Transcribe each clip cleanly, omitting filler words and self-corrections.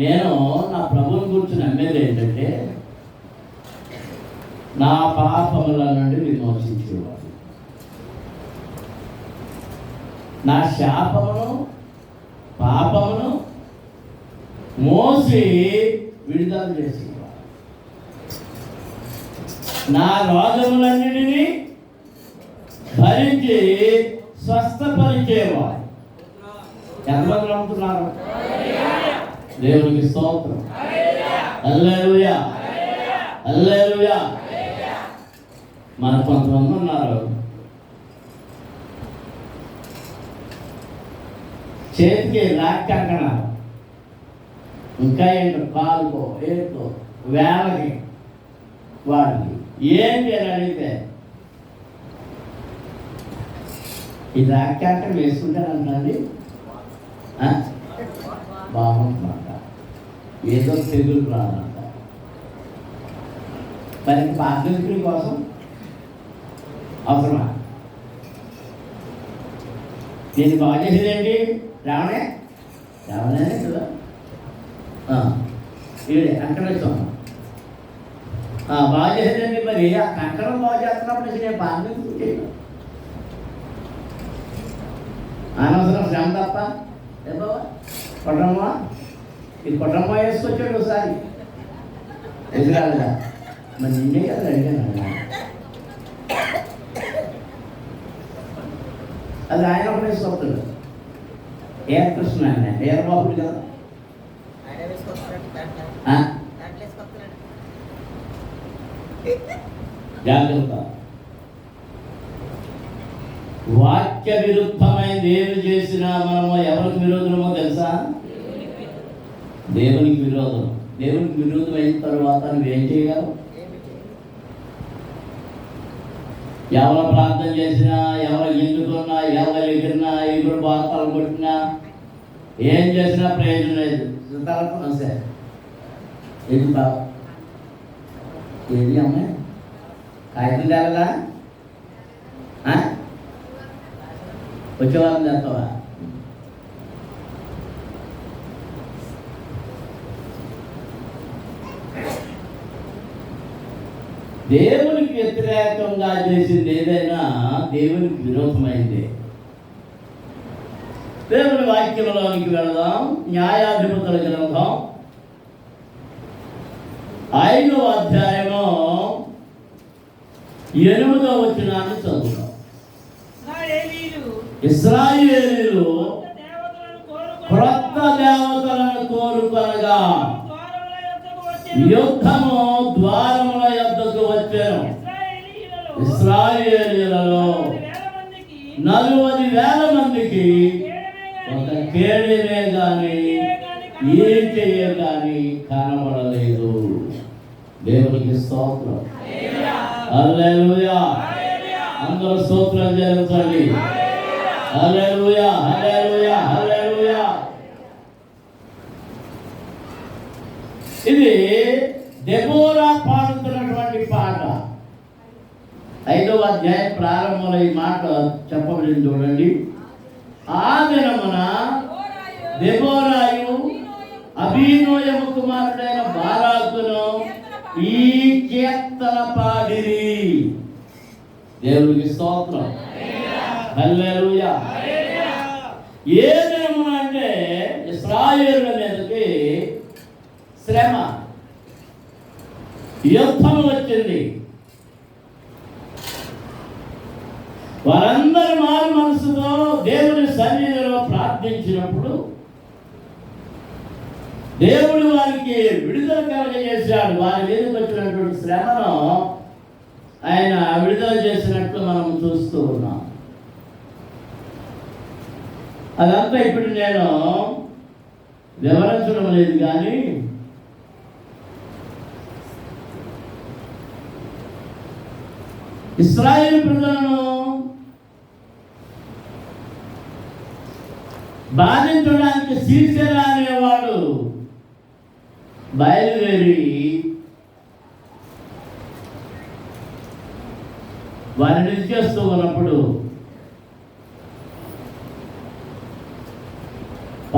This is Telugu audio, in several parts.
నేను నా ప్రభువుని గురించి నమ్మేది ఏంటంటే నా పాపముల నుండి విమోచించేవాడు, నా శాపమును పాపమును మోసి విడుదల చేసేవాడు, నా రోగములన్నిటినీ భరించి స్వస్థపరిచేవాడు. ఎంతమంది నమ్ముతున్నారు? దేవునికి స్తోత్రం. హల్లెలూయా, హల్లెలూయా. మన కొంతమంది ఉన్నారు, చేతికి లాక్ కంకణాలు, ఇంకా ఏంటో కాలుకో ఏదో వేలకి వాడికి ఏంటి అని అడిగితే ఈ లాక్ కంకణం వేసుకుంటానండి బాగుంటుందంట, ఏదో తెగులు రాదంట. మరి పార్థికుడి కోసం అవసరమా? నేను బాగా చేసేదేంటి? రావణే కదా ఈడే కంకణిస్తాం బాగా చేసేదండి. మరి ఆ కంకణం బాగా చేస్తున్నప్పుడు నేను పార్థికుడు చేయను, అనవసరం శ్రమ తప్ప. ఏ బాబా కొట్టమ్మా, ఇది కొట్టమ్మా వేసుకొచ్చాడు ఒకసారి ఎదురాలిగా, మరి నిన్నే కదా అడిగాను. అది ఆయన ఒకటే వేసుకొస్తాడు. ఏ కృష్ణ ఆయన ఏ బాబుడు కదా, జాగ్రత్త. వాక్య విరుద్ధమైనది ఏమి చేసినా మనము ఎవరికి విరోధమో తెలుసా? దేవునికి విరోధం. దేవునికి విరోధం అయిన తర్వాత నువ్వేం చేయగలవు? ఎవరు ప్రార్థన చేసినా, ఎవరు ఎందుకున్నా, ఎవరు ఎగిరినా, ఎగురు బాధలు కొట్టినా, ఏం చేసినా ప్రయోజనం లేదు. సరే ఎందుకు ఏది అమ్మాయి కాగితం తేలదా? వచ్చేవాళ్ళని చేస్తావా? దేవునికి వ్యతిరేకంగా చేసింది ఏదైనా దేవునికి విరోధమైంది. దేవుని వాక్యంలోనికి వెళదాం. న్యాయాధిపతుల గ్రంథం 5వ అధ్యాయము 8వ వచనాన్ని చదువుతాం. ఇశ్రాయేలీయులు క్రొత్త దేవతలను కోరుకొనగా యుద్ధము ద్వారముల యొద్దకు వచ్చాను. ఇశ్రాయేలీయులలో 40,000 మందికి ఒక కేడమే గాని ఏ చెయ్య గాని కనబడలేదు. దేవునికి స్తోత్రం. హల్లెలూయా. అందరూ స్తోత్రం చేయండి. హల్లెలూయా, హల్లెలూయా, హల్లెలూయా. ఇది దెబోరా పాడుతున్నటువంటి పాట. 5వ అధ్యాయం ప్రారంభంలో ఈ మాట చెప్పబడింది చూడండి. ఆ దినమున దెబోరాయు అబీనోయము కుమారుడైన బారాకును ఈ కీర్తన పాడిరి. దేవునికి స్తోత్రం. హల్లెలూయా. ఏ దినమున అంటే ఇశ్రాయేలు మీదకి శ్రమ, యుద్ధం వచ్చింది. వారందరూ మారు మనసుతో దేవుని సన్నిధిలో ప్రార్థించినప్పుడు దేవుడు వారికి విడుదల కలగజేశాడు. వారి మీదకి వచ్చినటువంటి శ్రమను ఆయన విడుదల చేసినట్లు మనం చూస్తూ ఉన్నాం. అదంతా ఇప్పుడు నేను వివరించడం లేదు, కానీ ఇశ్రాయేలు ప్రజలను బాధించడానికి సీసెరా అనేవాడు బయలుదేరి వారిని చేస్తూ ఉన్నప్పుడు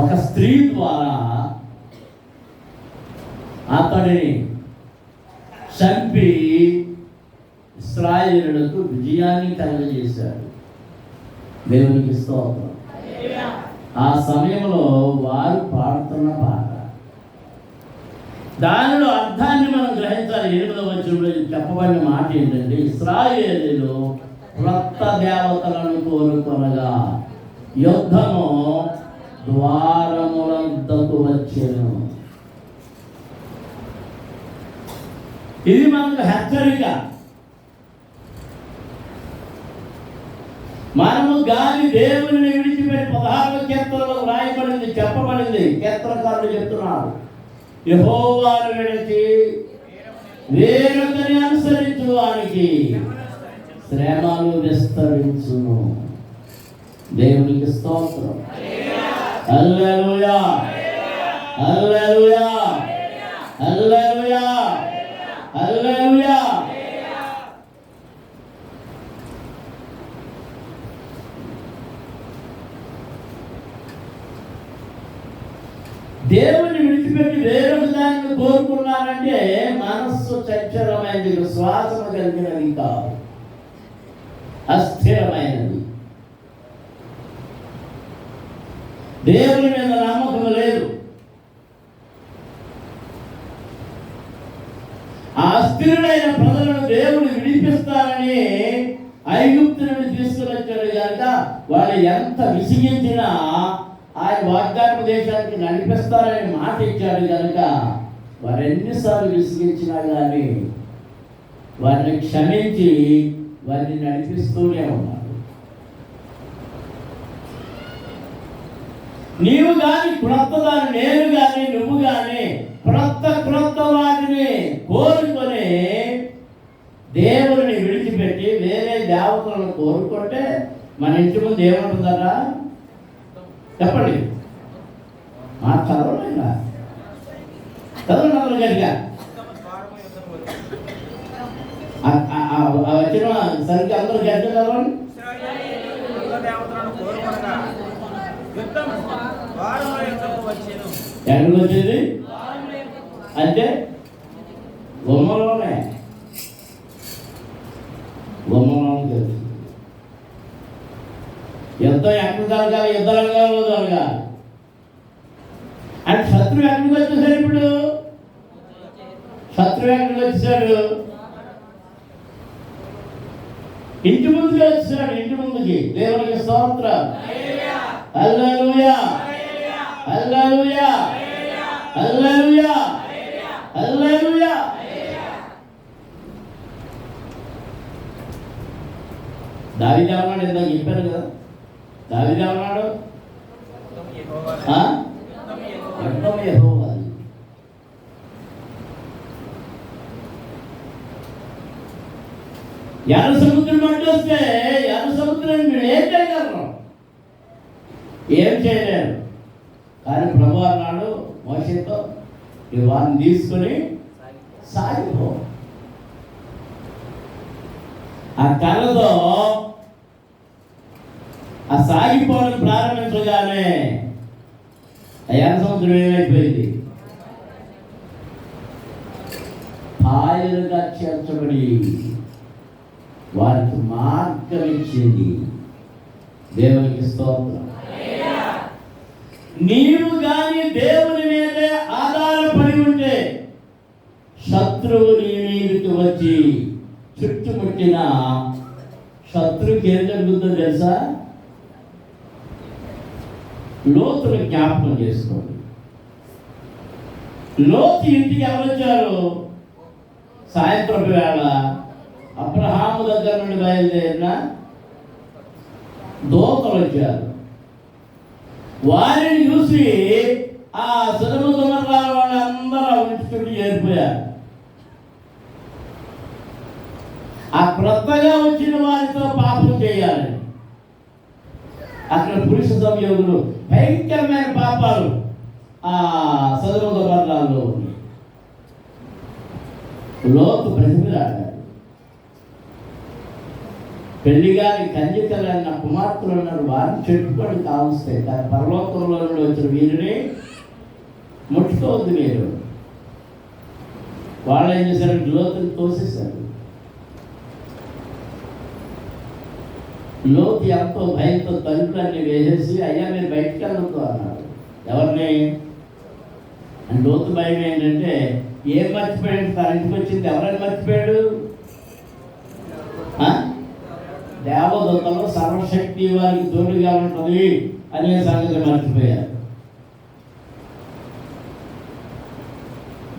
ఒక స్త్రీ ద్వారా అతడిని చంపి ఇశ్రాయేలులకు విజయాన్ని కలుగజేశాడు. దేవునికి స్తోత్రం. ఆ సమయంలో వారు పాడుతున్న పాట, దానిలో అర్థాన్ని మనం గ్రహించాలి. 8వ వచనంలో చెప్పబడిన మాట ఏంటంటే, ఇశ్రాయేలీయులు క్రొత్త దేవతలను కోరుకొనగా యుద్ధము ద్వారములంతకు వచ్చెను. ఇది మనకు హెచ్చరిక. మనము గాలి దేవుని విడిచిపెట్టి 16వ కీర్తనలో రాయబడింది, చెప్పబడింది. కీర్తనకారులు చెప్తున్నారు, యెహోవాను విడిచి వేరొకరిని అనుసరించు వానికి శ్రమలు విస్తరించును. దేవునికి స్తోత్రం. హల్లెలూయా, హల్లెలూయా, హల్లెలూయా, హల్లెలూయా. దేవుని విడిచిపెట్టి వేరొక దాన్ని కోరుకున్నారంటే మనస్సు చంచలమైనది, విశ్వాసము కలిగినది కాదు, అస్థిరమైనది. దేవుని మీద నమ్మకం లేదు. ఆ అస్థిరుడైన ప్రజలను దేవుడు విడిపిస్తారని ఐగుప్తు నుండి తీసుకుని వచ్చాడు కనుక వాళ్ళు ఎంత విసిగించినా ఆయన వాగ్దాన దేశానికి నడిపిస్తారని మాట ఇచ్చాడు కనుక వారు ఎన్నిసార్లు విసిగించినా కానీ వారిని క్షమించి వారిని నడిపిస్తూనే ఉన్నారు. నీవు కానీ క్రొత్తదాన్ని, నేను కానీ నువ్వు కానీ క్రొత్త వాటిని కోరుకొని దేవుడిని విడిచిపెట్టి వేరే దేవతలను కోరుకుంటే మన ఇంటి ముందు ఏముంటుందట చెప్పండి. మా చదవలేదా? చదవడం గట్టిగా వచ్చిన సరిగ్గా అందరూ గట్టిగా చదవండి. ఎక్కడికి వచ్చింది అంటే బొమ్మలోనే తెలిసింది. యుద్ధం ఎక్కడ జరగాలి? యుద్ధ రంగంలో జరగాలి. అంటే శత్రువు ఎక్కడికి వచ్చేసాడు? ఇప్పుడు శత్రువు ఎక్కడికి వచ్చేసాడు? ఇంటి ముందుకి వచ్చేసాడు. ఇంటి ముందుకి. దేవునికి స్తోత్రం. హల్లెలూయా, హల్లెలూయా, హల్లెలూయా, హల్లెలూయా. దావీదు ఏమన్నాడు? ఇందాక చెప్పాను కదా, దావీదు ఏమన్నాడు? యుద్ధం యెహోవాది. ఎర్ర సముద్రం అడ్డు వస్తే ఎర్ర సముద్రాన్ని మీరు ఏం చేయగలరు? ఏం చేయలేరు. కానీ ప్రభు అన్నాడు మోషేతో, ఈ వారిని తీసుకొని సాగిపో. ఆ కర్రతో ఆ సాగిపోవడం ప్రారంభించగానే ఎర్ర సముద్రం ఏమైపోయింది? పాయలుగా చేర్చబడి వారికి మార్గం ఇచ్చింది. దేవునికి స్తోత్రం. నీవు కానీ దేవుని మీదే ఆధారపడి ఉంటే శత్రువు నీ మీదకి వచ్చి చుట్టుముట్టిన శత్రువుకి ఏం జరుగుతుందో తెలుసా? లోతును జ్ఞాపకం చేసుకోండి. లోతు ఇంటికి ఎవరు వచ్చారు? సాయంత్రం వేళ అబ్రహాము దగ్గర నుండి బయలుదేరిన దూతలు వచ్చారు. వారిని చూసి ఆ సొదొమ గొమొర్రా వాళ్ళందరూ చుట్టూ చేరిపోయారు. ఆ క్రొత్తగా వచ్చిన వారితో పాపం చేయాలి. అక్కడ పురుష సంయోగులు భయంకరమైన పాపాలు ఆ సొదొమ గొమొర్రాలో లోతు ప్రతిమలాడాడు. పెళ్లిగాని కన్యకలన్న కుమార్తెలు ఉన్నారు. వారిని చెట్టుకొని కావస్తాయి, కానీ పరలోకంలో నుండి వచ్చిన వీరిని ముట్టుకోవద్దు మీరు. వాళ్ళు ఏం చేశారు, లోతుని తోసేశారు. లోతు ఎంతో భయంతో తలుపులన్నీ వేసేసి, అయ్యా మీరు బయటికి వెళ్ళొద్దు అన్నారు. ఎవరిని? అండ్ లోతు భయం ఏంటంటే, ఏం మర్చిపోయాడు? తన ఇంటికి వచ్చింది ఎవరైనా మర్చిపోయాడు? దేవదూతలు సర్వశక్తి వారికి తోడుగా ఉంటుంది అనే సంగతి మర్చిపోయారు.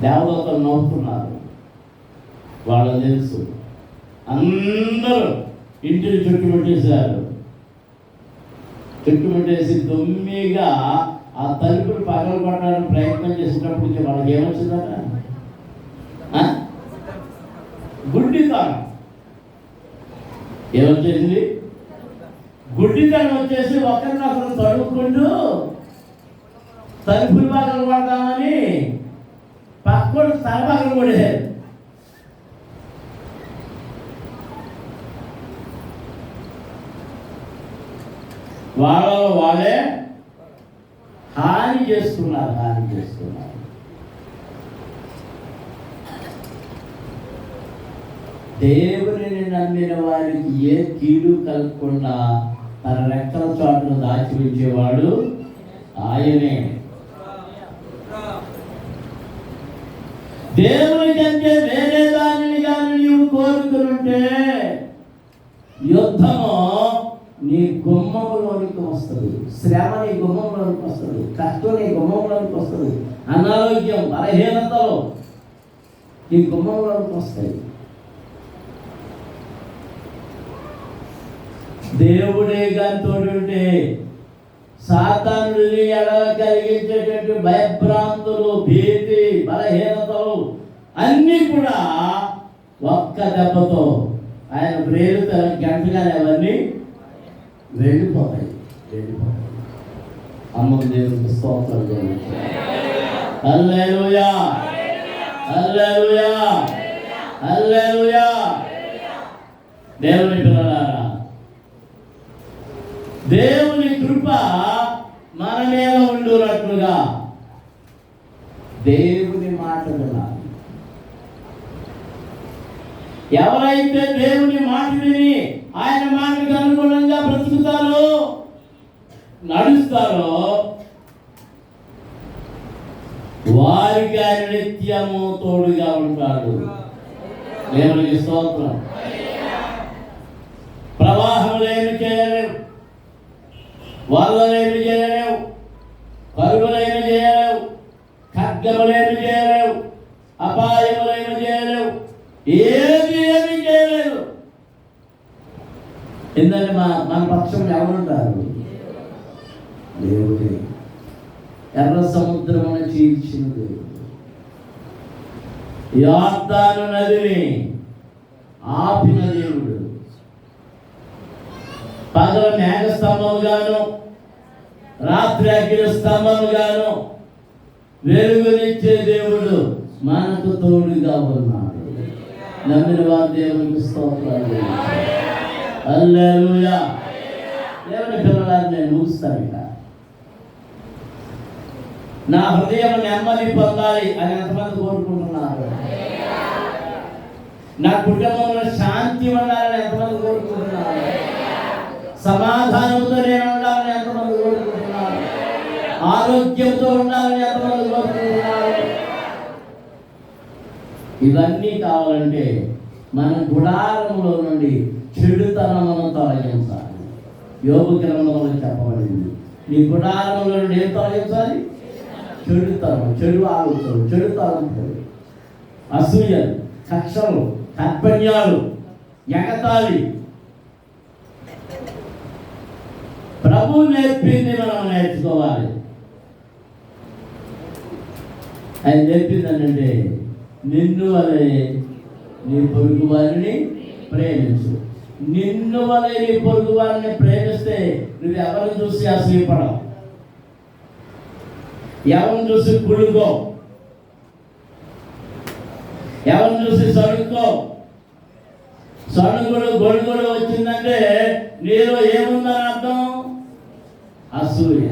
దేవదూతలు నవ్వుతున్నారు, వాళ్ళకు తెలుసు. అందరూ ఇంటిని చుట్టుముట్టేశారు. చుట్టుముట్టేసి దొమ్మిగా ఆ తలుపులు పగలగొట్టడానికి ప్రయత్నం చేసినప్పటికీ వాళ్ళకి ఏమొచ్చిందట? గుడ్డితనం. ఏమొచ్చేసింది? గుడ్డితనం వచ్చేసి ఒకరినొకరు తడుపుకుంటూ తలుపులు పగలు కొడదామని పక్కడు తల పగలు కొడేశారు. వాళ్ళే హాని చేసుకున్నారు. దేవుని నమ్మిన వారికి ఏ కీడు కలగకుండా తన రెక్కల చాటును దాచి ఉంచేవాడు ఆయనే. దేవుని కంటే వేరే దానిని కానీ నీవు కోరుకుంటే యుద్ధము నీ గుమ్మంలోనికి వస్తుంది, శ్రమ నీ గుమ్మంలోనికి వస్తుంది, కష్టం నీ గుమ్మంలోనికి వస్తుంది, అనారోగ్యం బలహీనతలు నీ గుమ్మంలోనికి వస్తాయి. దేవుడే కానీ తోడుంటే సాతానుడిని ఎడల కలిగించేటువంటి భయభ్రాంతులు, భీతి, బలహీనతలు అన్నీ కూడా ఒక్క దెబ్బతో ఆయన ప్రేరిత గంటగానే అవన్నీ వెళ్ళిపోతాయి. అమ్మ దేవునికి స్తోత్రం చేయండి. హల్లెలూయా, హల్లెలూయా, హల్లెలూయా. దేవుని పిల్లలారా, దేవుని కృప మన మీద ఉండునట్లుగా దేవుని మాట వినాలి. ఎవరైతే దేవుని మాట విని ఆయన మాటకు అనుగుణంగా బ్రతుకుతారో, నడుస్తారో, వారికి ఆయన నిత్యము తోడుగా ఉంటాడు. దేవునికి స్తోత్రం. ప్రవాహములేమి చేయలేవు, వరదలేమి చేయలేవు, కరువులేమి చేయలేవు, ఖడ్గములేమి చేయలేవు, అపాయములేమి చేయలేవు, ఏమి చేయలేదు. ఎందుకంటే మన పక్షం ఎవరుంటారు? దేవుడే. ఎర్ర సముద్రమును చీల్చిన దేవుడు, యొర్దాను నదిని ఆపిన దేవుడు, పగల మేఘ స్తంభముగాను రాత్రి అగ్ని స్తంభముగాను వెలుగునిచ్చే దేవుడు మనకు తోడుగా ఉన్నాడు. నమ్మిన వారు దేవునికి స్తోత్రాలు. హల్లెలూయా. దేవుని పిల్లలారా, నేను ముగిస్తాను. ఇక నా హృదయం నెమ్మది పొందాలి అని ఎంతమంది కోరుకుంటున్నారు? నా కుటుంబంలో శాంతి ఉండాలని ఎంతమంది కోరుకుంటున్నారు? సమాధానంతో నేను ఉండాలని ఎంతమంది కోరుకుంటున్నారు? ఆరోగ్యంతో ఉండాలని ఎంతమంది కోరుకుంటున్నారు? ఇవన్నీ కావాలంటే మన గుడారంలో నుండి చెడుతనమును తొలగించాలి. యోబు గ్రంథంలో చెప్పబడింది, నీ గుడారంలో నుండి ఏం తొలగించాలి? చెడుతనం, చెడు ఆలోచనలు, చెడు తలంపులు, అసూయలు, కక్షలు, కర్పణ్యాలు, ఎగతాళి. ప్రభు నేర్పింది మనం నేర్చుకోవాలి. ఆయన నేర్పింది నిన్ను వలె నీ పొరుగు వారిని ప్రేమించు. నిన్ను వలె నీ పొరుగు వారిని ప్రేమిస్తే నువ్వు ఎవరిని చూసి అసూయపడవు, ఎవరిని చూసి కుళ్ళుకో, ఎవరిని చూసి సణుక్కో. సణుగుడు గొడుగుడు వచ్చిందంటే నీలో ఏముందని అర్థం? అసూయ.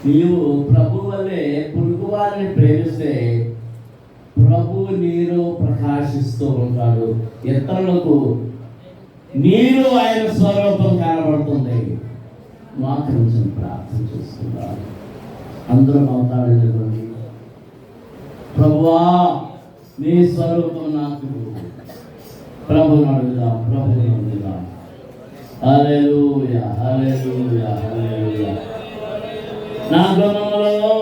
నీవు ప్రభు వల్లే పొరుగు వారిని ప్రేమిస్తే ప్రభు నీరు ప్రకాశిస్తూ ఉంటాడు. ఇతరులకు నీరు ఆయన స్వరూపం కనబడుతుంది. మోకరించి ప్రార్థన చేస్తున్నారు. అందరూ మాట్లాడేటువంటి ప్రభువా నీ స్వరూపం నాకు ప్రభుని అడుగుదాం. హల్లెలూయా, హల్లెలూయా, హల్లెలూయా. నా గృహంలో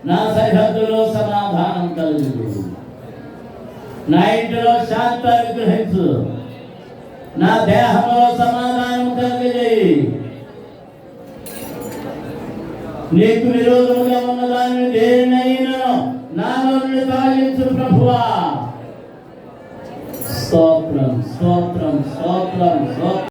నా సరిహద్దులో సమాధానం కలుగు, నా ఇంటిలో శాంతి అనుగ్రహించు, నా దేహంలో సమాధానం కలిగజేయి. నీకు విరోధముగా ఉన్నదాన్ని దేనినైనా నాలో నుండి తొలగించు ప్రభువా. స్తోత్రం, స్తోత్రం, స్తోత్రం, స్తోత్రం.